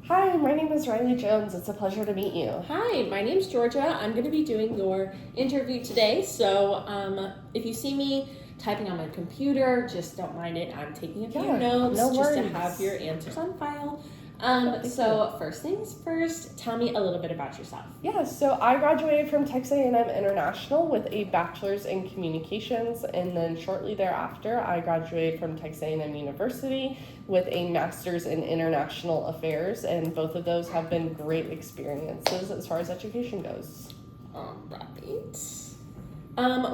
Hi, my name is Riley Jones. It's a pleasure to meet you. Hi, my name's Georgia. I'm going to be doing your interview today. So if you see me typing on my computer, just don't mind it. I'm taking a few notes no just to worries. have your answers on file. First things first, tell me a little bit about yourself. Yeah, so I graduated from Texas A&M International with a bachelor's in communications, and then shortly thereafter, I graduated from Texas A&M University with a master's in international affairs, and both of those have been great experiences as far as education goes. All right.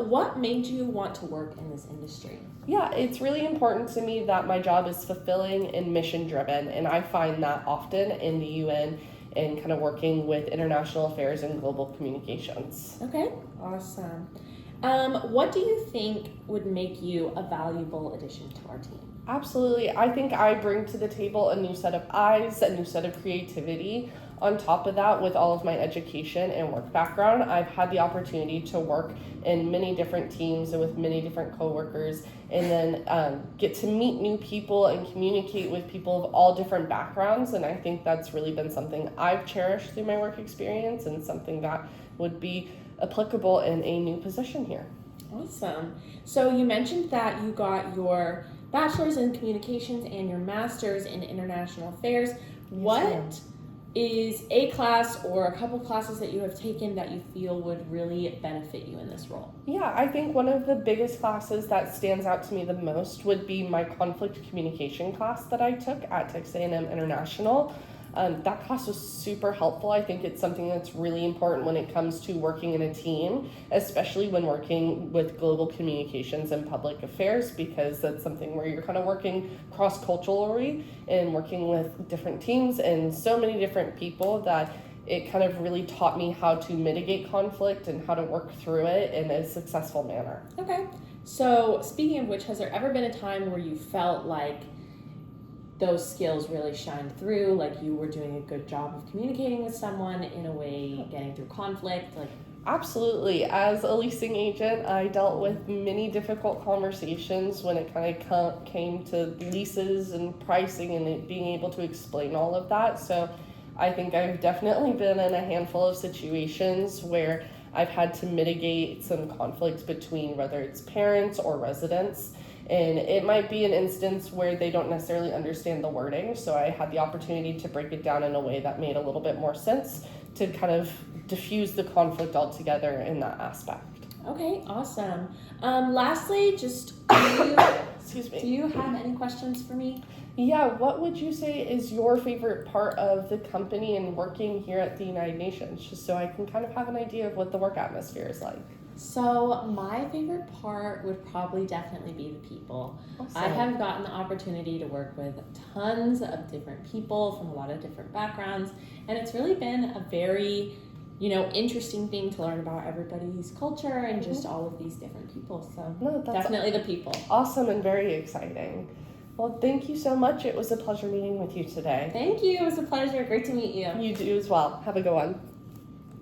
What made you want to work in this industry? Yeah, it's really important to me that my job is fulfilling and mission driven, and I find that often in the UN and kind of working with international affairs and global communications. Okay, awesome. What do you think would make you a valuable addition to our team? Absolutely. I think I bring to the table a new set of eyes, a new set of creativity. On top of that, with all of my education and work background, I've had the opportunity to work in many different teams and with many different coworkers, and then get to meet new people and communicate with people of all different backgrounds. And I think that's really been something I've cherished through my work experience and something that would be applicable in a new position here. Awesome. So you mentioned that you got your bachelor's in communications and your master's in international affairs. What is a class or a couple classes that you have taken that you feel would really benefit you in this role? Yeah, I think one of the biggest classes that stands out to me the most would be my conflict communication class that I took at Texas A&M International. That class was super helpful. I think it's something that's really important when it comes to working in a team, especially when working with global communications and public affairs, because that's something where you're kind of working cross-culturally and working with different teams and so many different people that it kind of really taught me how to mitigate conflict and how to work through it in a successful manner. Okay. So speaking of which, has there ever been a time where you felt like those skills really shined through, like you were doing a good job of communicating with someone in a way, getting through conflict? Absolutely. As a leasing agent, I dealt with many difficult conversations when it kind of came to leases and pricing and being able to explain all of that. So I think I've definitely been in a handful of situations where I've had to mitigate some conflicts between whether it's parents or residents. And it might be an instance where they don't necessarily understand the wording. So I had the opportunity to break it down in a way that made a little bit more sense to kind of diffuse the conflict altogether in that aspect. Okay, awesome. Lastly, just Excuse me. Do you have any questions for me? Yeah, what would you say is your favorite part of the company and working here at the United Nations, just so I can kind of have an idea of what the work atmosphere is like? So my favorite part would probably definitely be the people. Awesome. I have gotten the opportunity to work with tons of different people from a lot of different backgrounds, and it's really been a very, interesting thing to learn about everybody's culture and just all of these different people. So definitely the people. Awesome and very exciting. Well, thank you so much. It was a pleasure meeting with you today. Thank you. It was a pleasure. Great to meet you. You do as well. Have a good one.